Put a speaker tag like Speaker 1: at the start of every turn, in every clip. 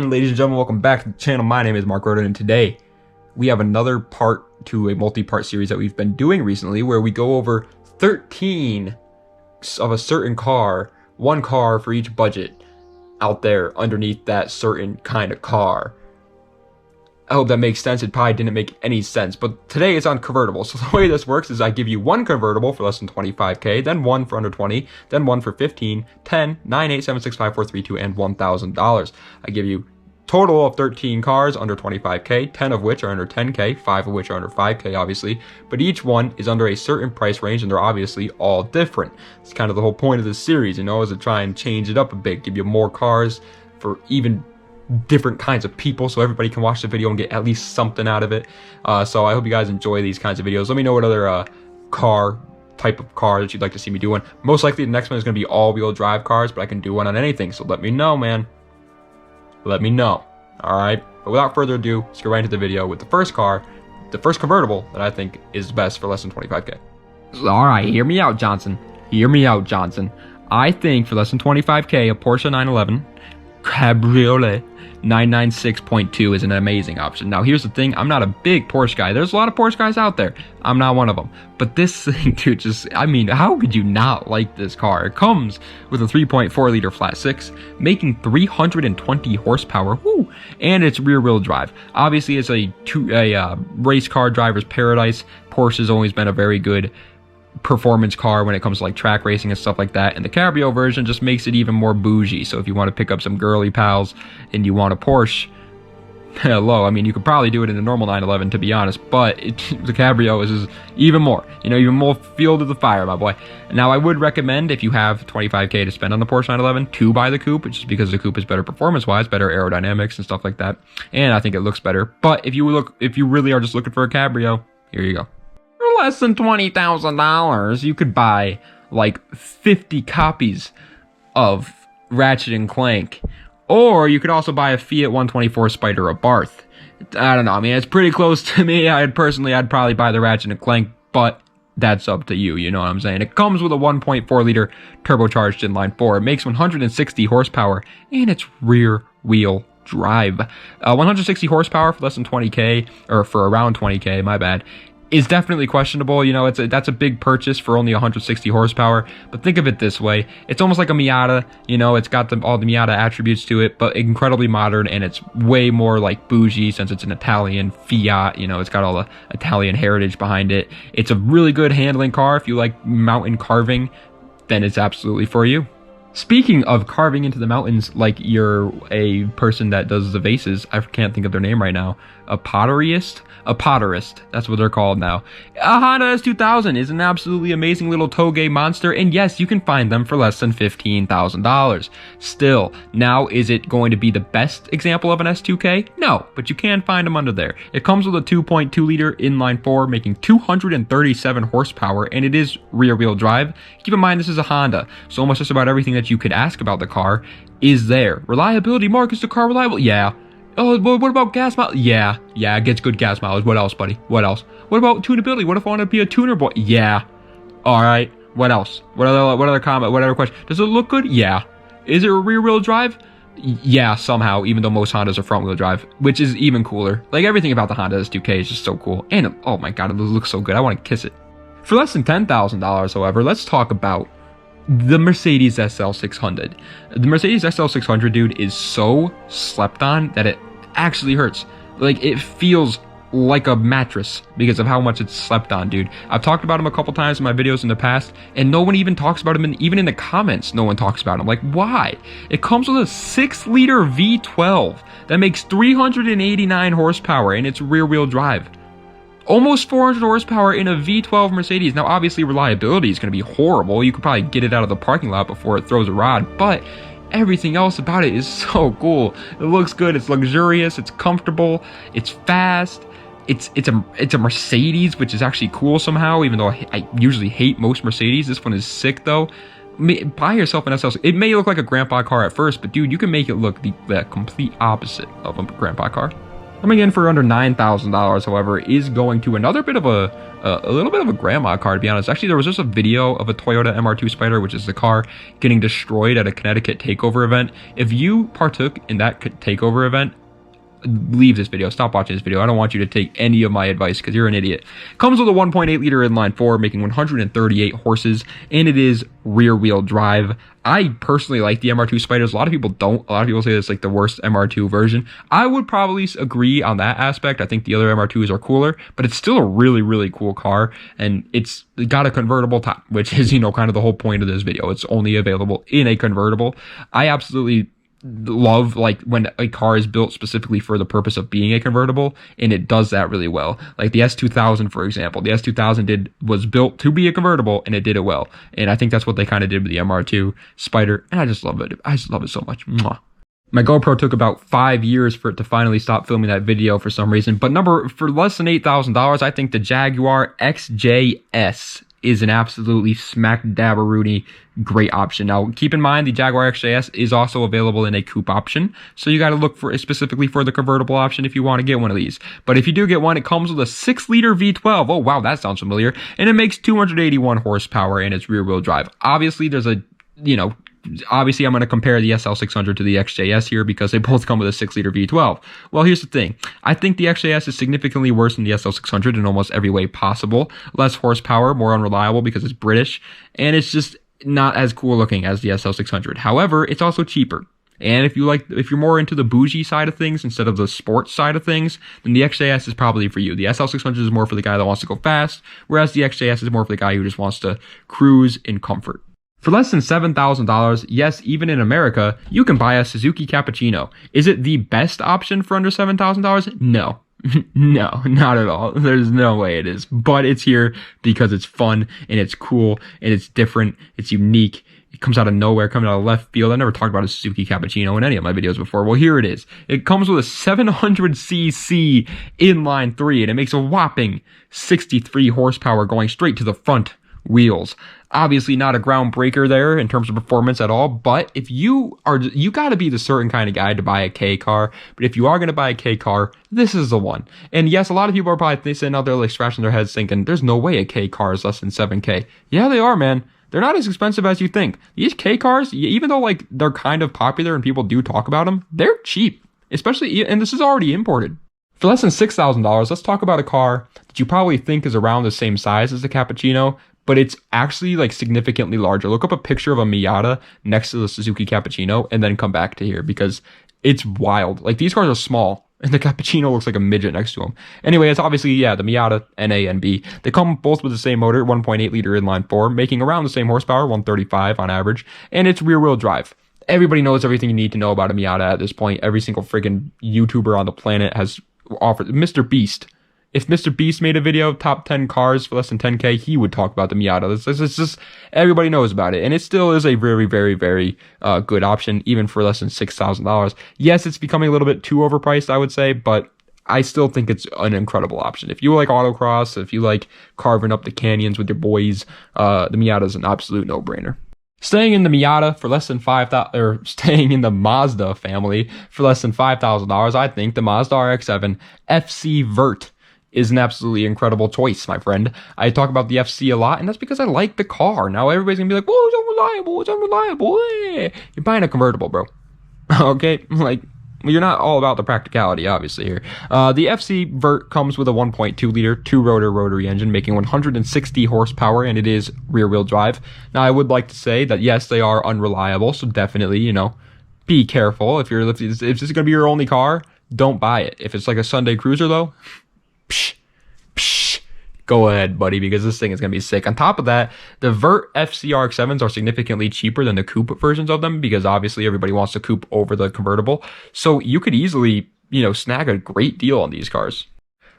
Speaker 1: Ladies and gentlemen, welcome back to the channel. My name is Mark Roden, and today we have another part to a multi-part series that we've been doing recently where we go over 13 of a certain car, one car for each budget out there underneath that certain kind of car. I hope that makes sense. It probably didn't make any sense, but today it's on convertibles. So the way this works is I give you one convertible for less than 25K, then one for under 20, then one for 15, 10, 9, 8, 7, 6, 5, 4, 3, 2, and $1,000. I give you total of 13 cars under 25K, 10 of which are under 10K, 5 of which are under 5K, obviously, but each one is under a certain price range, and they're obviously all different. It's kind of the whole point of this series, you know, is to try and change it up a bit, give you more cars for even different kinds of people, so everybody can watch the video and get at least something out of it. So I hope you guys enjoy these kinds of videos. Let me know what other type of car that you'd like to see me doing. Most likely the next one is going to be all-wheel drive cars, but I can do one on anything, so let me know, man. Let me know. Alright, but without further ado, let's go right into the video with the first car, the first convertible that I think is best for less than 25K. Alright, hear me out, Johnson. Hear me out, Johnson. I think for less than 25K, a Porsche 911 Cabriolet 996.2 is an amazing option. Now here's the thing, I'm not a big Porsche guy. There's a lot of Porsche guys out there. I'm not one of them. But this thing, dude, just, I mean, how could you not like this car? It comes with a 3.4 liter flat six, making 320 horsepower, woo, and it's rear wheel drive. Obviously it's a race car driver's paradise. Porsche's always been a very good performance car when it comes to like track racing and stuff like that, and the Cabrio version just makes it even more bougie. So if you want to pick up some girly pals and you want a Porsche, hello, I mean, you could probably do it in a normal 911 to be honest, but the Cabrio is even more, you know, even more fuel to the fire, my boy. Now I would recommend, if you have 25K to spend on the Porsche 911, to buy the coupe, just because the coupe is better performance wise, better aerodynamics and stuff like that, and I think it looks better. But if you really are just looking for a Cabrio, here you go. For less than $20,000, you could buy like 50 copies of Ratchet & Clank. Or you could also buy a Fiat 124 Spyder Abarth. I don't know, I mean, it's pretty close to me. I'd probably buy the Ratchet & Clank, but that's up to you, you know what I'm saying? It comes with a 1.4 liter turbocharged inline four. It makes 160 horsepower, and it's rear wheel drive. 160 horsepower for less than 20K, or for around 20K, my bad, is definitely questionable. You know, that's a big purchase for only 160 horsepower, but think of it this way, it's almost like a Miata, you know, it's got all the Miata attributes to it, but incredibly modern, and it's way more like bougie since it's an Italian Fiat, you know, it's got all the Italian heritage behind it. It's a really good handling car. If you like mountain carving, then it's absolutely for you. Speaking of carving into the mountains like you're a person that does the vases, I can't think of their name right now, a potterist, that's what they're called now. A Honda S2000 is an absolutely amazing little toge monster, and yes, you can find them for less than $15,000. Still, now is it going to be the best example of an S2K? No, but you can find them under there. It comes with a 2.2 liter inline four, making 237 horsepower, and it is rear wheel drive. Keep in mind, this is a Honda, so almost just about everything that you could ask about the car is there. Reliability, Mark, is the car reliable? Yeah. Oh, what about gas mileage? Yeah, it gets good gas mileage. What else, buddy? What else? What about tunability? What if I want to be a tuner boy? Yeah. All right. What else? What other comment? What other question? Does it look good? Yeah. Is it a rear wheel drive? Yeah, somehow, even though most Hondas are front wheel drive, which is even cooler. Like, everything about the Honda S2K is just so cool. And, oh my god, it looks so good. I want to kiss it. For less than $10,000, however, let's talk about the Mercedes SL600. The Mercedes SL600, dude, is so slept on that it actually hurts. Like, it feels like a mattress because of how much it's slept on, dude. I've talked about him a couple times in my videos in the past, and no one even talks about him, even in the comments, no one talks about him. Like, why? It comes with a 6-liter V12 that makes 389 horsepower, and it's rear-wheel drive. Almost 400 horsepower in a V12 Mercedes. Now, obviously, reliability is going to be horrible. You could probably get it out of the parking lot before it throws a rod, but everything else about it is so cool. It looks good. It's luxurious. It's comfortable. It's fast. It's a Mercedes, which is actually cool somehow, even though I usually hate most Mercedes. This one is sick, though. Buy yourself an SL. It may look like a grandpa car at first, but, dude, you can make it look the complete opposite of a grandpa car. Coming in for under $9,000, however, is going to another bit of a little bit of a grandma car, to be honest. Actually, there was just a video of a Toyota MR2 Spyder, which is the car, getting destroyed at a Connecticut takeover event. If you partook in that takeover event, leave this video, stop watching this video. I don't want you to take any of my advice because you're an idiot. Comes with a 1.8 liter inline 4, making 138 horses, and it is rear wheel drive. I personally like the MR2 Spyders. A lot of people don't. A lot of people say it's like the worst MR2 version. I would probably agree on that aspect. I think the other MR2s are cooler, but it's still a really, really cool car, and it's got a convertible top, which is, you know, kind of the whole point of this video. It's only available in a convertible. I absolutely love like when a car is built specifically for the purpose of being a convertible, and it does that really well. Like the S2000, for example. The S2000 was built to be a convertible, and it did it well. And I think that's what they kind of did with the MR2 Spyder, and I just love it. I just love it so much. Mwah. My GoPro took about 5 years for it to finally stop filming that video for some reason, but for less than $8,000, I think the Jaguar XJ-S is an absolutely smack dabberoonie great option. Now, keep in mind, the Jaguar XJ-S is also available in a coupe option, so you got to look for specifically for the convertible option if you want to get one of these. But if you do get one, it comes with a 6-liter V12. Oh, wow, that sounds familiar. And it makes 281 horsepower, and it's rear-wheel drive. Obviously, there's a, you know, obviously I'm going to compare the SL600 to the XJ-S here because they both come with a 6-liter V12. Well, here's the thing. I think the XJ-S is significantly worse than the SL600 in almost every way possible. Less horsepower, more unreliable because it's British, and it's just not as cool looking as the SL600. However, it's also cheaper. And if you're more into the bougie side of things instead of the sports side of things, then the XJ-S is probably for you. The SL600 is more for the guy that wants to go fast, whereas the XJ-S is more for the guy who just wants to cruise in comfort. For less than $7,000, yes, even in America, you can buy a Suzuki Cappuccino. Is it the best option for under $7,000? No. No, not at all. There's no way it is. But it's here because it's fun, and it's cool, and it's different, it's unique. It comes out of nowhere, coming out of left field. I never talked about a Suzuki Cappuccino in any of my videos before. Well, here it is. It comes with a 700cc inline 3, and it makes a whopping 63 horsepower going straight to the front wheels. Obviously not a groundbreaker there in terms of performance at all, but if you got to be the certain kind of guy to buy a K car. But if you are going to buy a K car, this is the one. And yes, a lot of people are probably sitting out there like scratching their heads thinking, there's no way a K car is less than 7K. Yeah, they are, man. They're not as expensive as you think. These K cars, even though like they're kind of popular and people do talk about them, they're cheap, especially, and this is already imported. For less than $6,000, let's talk about a car that you probably think is around the same size as the Cappuccino, but it's actually like significantly larger. Look up a picture of a Miata next to the Suzuki Cappuccino and then come back to here because it's wild. Like these cars are small and the Cappuccino looks like a midget next to them. Anyway, it's obviously, yeah, the Miata NA and B. They come both with the same motor, 1.8 liter inline 4, making around the same horsepower, 135 on average, and it's rear wheel drive. Everybody knows everything you need to know about a Miata at this point. Every single friggin' YouTuber on the planet has offered. Mr. Beast. If Mr. Beast made a video, top 10 cars for less than 10K, he would talk about the Miata. It's just, everybody knows about it. And it still is a very, very, very good option, even for less than $6,000. Yes, it's becoming a little bit too overpriced, I would say, but I still think it's an incredible option. If you like autocross, if you like carving up the canyons with your boys, the Miata is an absolute no-brainer. Staying in the Miata for less than $5,000, or staying in the Mazda family for less than $5,000, I think the Mazda RX-7 FC Vert is an absolutely incredible choice, my friend. I talk about the FC a lot, and that's because I like the car. Now everybody's gonna be like, "Whoa, it's unreliable, You're buying a convertible, bro. Okay, like, you're not all about the practicality, obviously, here. The FC Vert comes with a 1.2 liter, 2-rotor rotary engine, making 160 horsepower, and it is rear-wheel drive. Now, I would like to say that, yes, they are unreliable, so definitely, you know, be careful. If this is gonna be your only car, don't buy it. If it's like a Sunday cruiser, though, go ahead, buddy, because this thing is going to be sick. On top of that, the Vert FC RX-7s are significantly cheaper than the coupe versions of them because obviously everybody wants to coupe over the convertible. So you could easily, you know, snag a great deal on these cars.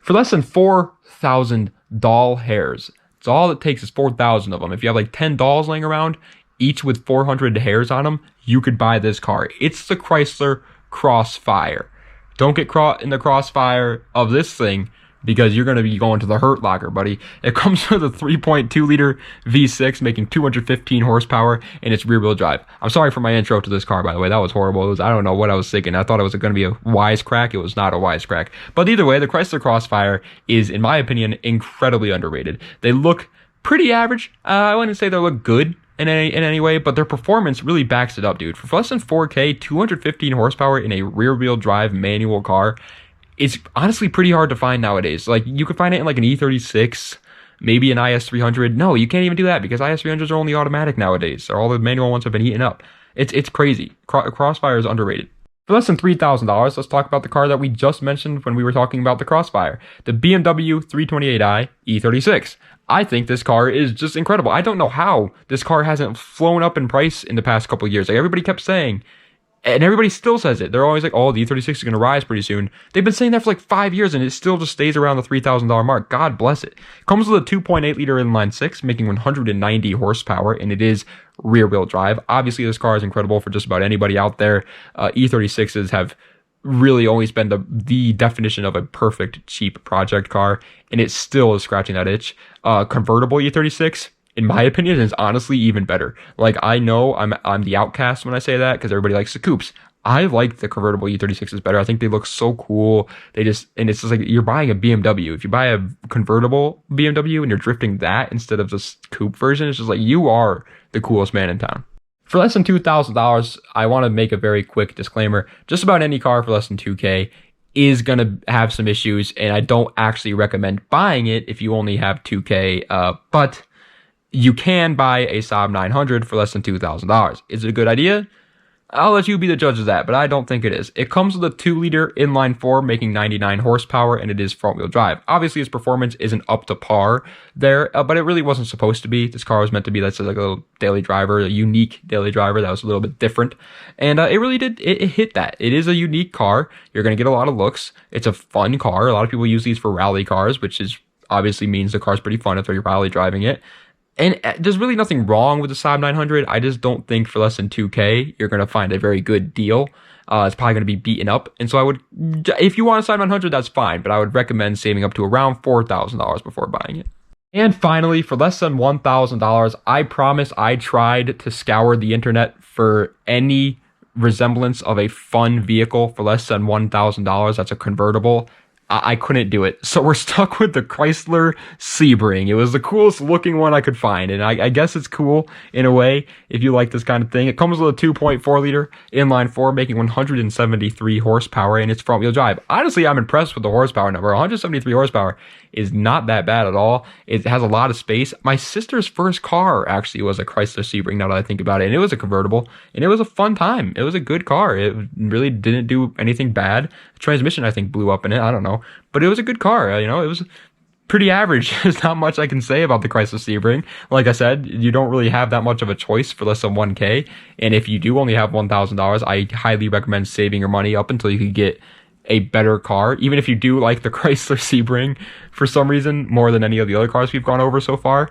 Speaker 1: For less than 4,000 doll hairs, it's all it takes is 4,000 of them. If you have like 10 dolls laying around, each with 400 hairs on them, you could buy this car. It's the Chrysler Crossfire. Don't get caught in the crossfire of this thing because you're going to be going to the hurt locker, buddy. It comes with a 3.2 liter V6 making 215 horsepower, and it's rear wheel drive. I'm sorry for my intro to this car, by the way. That was horrible. I don't know what I was thinking. I thought it was going to be a wisecrack. It was not a wisecrack. But either way, the Chrysler Crossfire is, in my opinion, incredibly underrated. They look pretty average. I wouldn't say they look good in any way, but their performance really backs it up, dude. For less than 4K, 215 horsepower in a rear-wheel drive manual car, it's honestly pretty hard to find nowadays. Like, you could find it in like an E36, maybe an IS300. No, you can't even do that because IS300s are only automatic nowadays. All the manual ones have been eaten up. It's crazy. Crossfire is underrated. For less than $3,000, let's talk about the car that we just mentioned when we were talking about the Crossfire, the BMW 328i E36. I think this car is just incredible. I don't know how this car hasn't flown up in price in the past couple of years. Like, everybody kept saying, and everybody still says it. They're always like, oh, the E36 is going to rise pretty soon. They've been saying that for like 5 years, and it still just stays around the $3,000 mark. God bless it. Comes with a 2.8 liter inline six, making 190 horsepower, and it is rear-wheel drive. Obviously, this car is incredible for just about anybody out there. E36s have really always been the definition of a perfect cheap project car, and it still is scratching that itch. Convertible E36, in my opinion, is honestly even better. Like, I know I'm the outcast when I say that because everybody likes the coupes. I like the convertible E36s better. I think they look so cool. And it's just like you're buying a BMW. If you buy a convertible BMW and you're drifting that instead of just coupe version, it's just like you are the coolest man in town. For less than $2,000, I want to make a very quick disclaimer. Just about any car for less than $2K is going to have some issues, and I don't actually recommend buying it if you only have $2K, but you can buy a Saab 900 for less than $2,000. Is it a good idea? I'll let you be the judge of that, but I don't think it is. It comes with a 2-liter inline-4 making 99 horsepower, and it is front-wheel drive. Obviously, its performance isn't up to par there, but it really wasn't supposed to be. This car was meant to be like a little daily driver, a unique daily driver that was a little bit different, and it really did. It hit that. It is a unique car. You're going to get a lot of looks. It's a fun car. A lot of people use these for rally cars, which is obviously means the car's pretty fun if you're rally driving it. And there's really nothing wrong with the Saab 900. I just don't think for less than $2K, you're going to find a very good deal. It's probably going to be beaten up. And so if you want a Saab 900, that's fine. But I would recommend saving up to around $4,000 before buying it. And finally, for less than $1,000, I promise I tried to scour the internet for any resemblance of a fun vehicle for less than $1,000. That's a convertible. I couldn't do it. So we're stuck with the Chrysler Sebring. It was the coolest looking one I could find. And I guess it's cool in a way if you like this kind of thing. It comes with a 2.4 liter inline 4 making 173 horsepower, and it's front wheel drive. Honestly, I'm impressed with the horsepower number. 173 horsepower is not that bad at all. It has a lot of space. My sister's first car actually was a Chrysler Sebring, now that I think about it. And it was a convertible, and it was a fun time. It was a good car. It really didn't do anything bad. The transmission, I think, blew up in it. I don't know. But it was a good car. It was pretty average. There's not much I can say about the Chrysler Sebring. Like I said, you don't really have that much of a choice for less than $1K. And if you do only have $1,000, I highly recommend saving your money up until you can get a better car. Even if you do like the Chrysler Sebring for some reason more than any of the other cars we've gone over so far,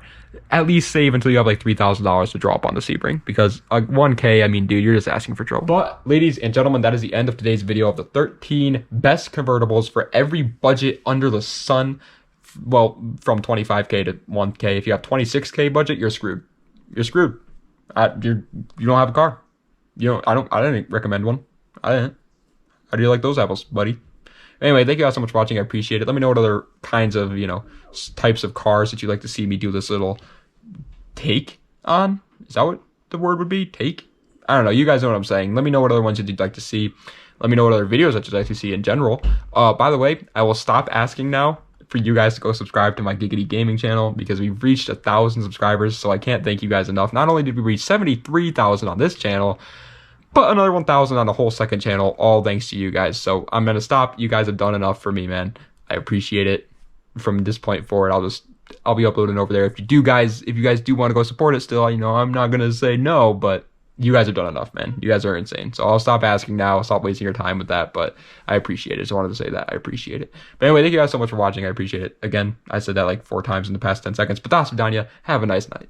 Speaker 1: at least save until you have like $3,000 to drop on the Sebring, because $1K, I mean, dude, you're just asking for trouble. But ladies and gentlemen, that is the end of today's video of the 13 best convertibles for every budget under the sun. Well, from 25K to 1K. If you have 26K budget, you're screwed. You're screwed. You don't have a car. I didn't recommend one. I didn't. How do you like those apples, buddy? Anyway, thank you guys so much for watching. I appreciate it. Let me know what other kinds of, types of cars that you'd like to see me do this little take on. Is that what the word would be? Take? I don't know. You guys know what I'm saying. Let me know what other ones you'd like to see. Let me know what other videos that you'd like to see in general. By the way, I will stop asking now for you guys to go subscribe to my Giggity Gaming channel, because we've reached 1,000 subscribers. So I can't thank you guys enough. Not only did we reach 73,000 on this channel, but another 1,000 on the whole second channel, all thanks to you guys. So I'm gonna stop. You guys have done enough for me, man. I appreciate it. From this point forward, I'll be uploading over there. If you guys do want to go support it still, I'm not gonna say no, but you guys have done enough, man. You guys are insane. So I'll stop asking now. I'll stop wasting your time with that, but I appreciate it. Just wanted to say that. I appreciate it. But anyway, thank you guys so much for watching. I appreciate it. Again, I said that like 4 times in the past 10 seconds, but that's Vidania. Have a nice night.